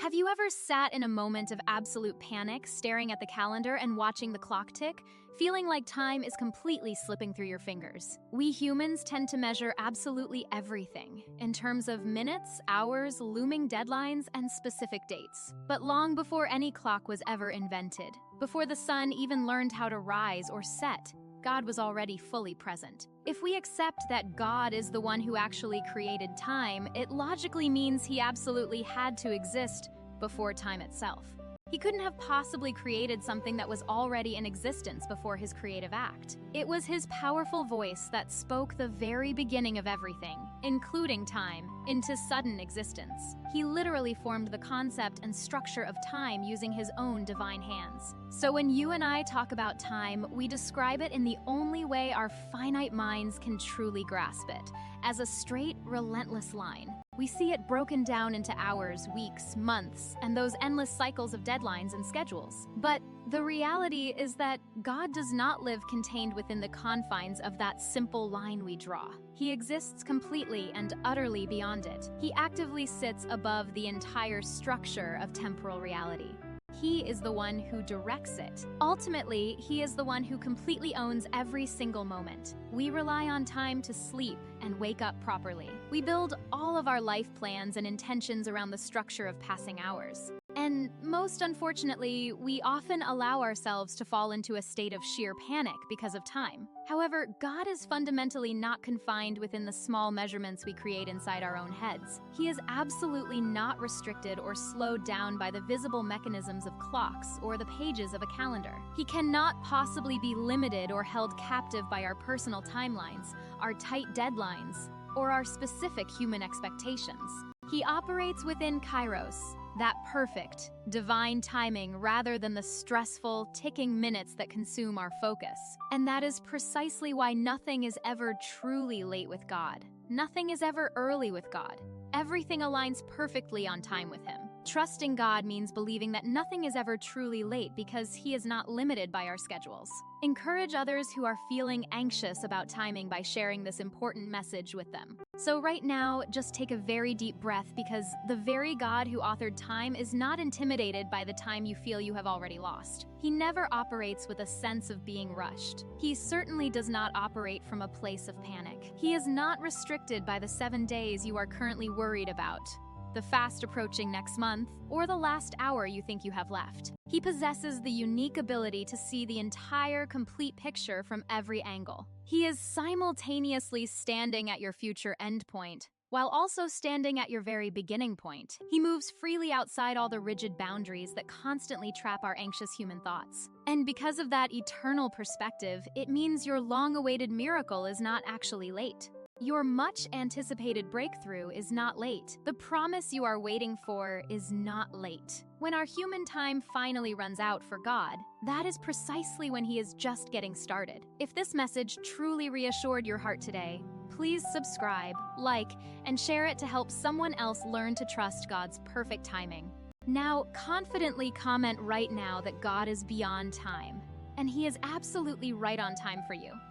Have you ever sat in a moment of absolute panic, staring at the calendar and watching the clock tick, feeling like time is completely slipping through your fingers? We humans tend to measure absolutely everything in terms of minutes, hours, looming deadlines, and specific dates. But long before any clock was ever invented, before the sun even learned how to rise or set, God was already fully present. If we accept that God is the one who actually created time, it logically means he absolutely had to exist before time itself. He couldn't have possibly created something that was already in existence before his creative act. It was his powerful voice that spoke the very beginning of everything, including time, into sudden existence. He literally formed the concept and structure of time using his own divine hands. So when you and I talk about time, we describe it in the only way our finite minds can truly grasp it, as a straight, relentless line. We see it broken down into hours, weeks, months, and those endless cycles of deadlines and schedules. But the reality is that God does not live contained within the confines of that simple line we draw. He exists completely and utterly beyond it. He actively sits above the entire structure of temporal reality. He is the one who directs it. Ultimately, he is the one who completely owns every single moment. We rely on time to sleep and wake up properly. We build all of our life plans and intentions around the structure of passing hours. And most unfortunately, we often allow ourselves to fall into a state of sheer panic because of time. However, God is fundamentally not confined within the small measurements we create inside our own heads. He is absolutely not restricted or slowed down by the visible mechanisms of clocks or the pages of a calendar. He cannot possibly be limited or held captive by our personal timelines, our tight deadlines, or our specific human expectations. He operates within Kairos, that perfect, divine timing rather than the stressful, ticking minutes that consume our focus. And that is precisely why nothing is ever truly late with God. Nothing is ever early with God. Everything aligns perfectly on time with him. Trusting God means believing that nothing is ever truly late because he is not limited by our schedules. Encourage others who are feeling anxious about timing by sharing this important message with them. So right now, just take a very deep breath because the very God who authored time is not intimidated by the time you feel you have already lost. He never operates with a sense of being rushed. He certainly does not operate from a place of panic. He is not restricted by the 7 days you are currently worried about, the fast approaching next month, or the last hour you think you have left. He possesses the unique ability to see the entire complete picture from every angle. He is simultaneously standing at your future endpoint, while also standing at your very beginning point. He moves freely outside all the rigid boundaries that constantly trap our anxious human thoughts. And because of that eternal perspective, it means your long-awaited miracle is not actually late. Your much-anticipated breakthrough is not late. The promise you are waiting for is not late. When our human time finally runs out for God, that is precisely when he is just getting started. If this message truly reassured your heart today, please subscribe, like, and share it to help someone else learn to trust God's perfect timing. Now, confidently comment right now that God is beyond time, and he is absolutely right on time for you.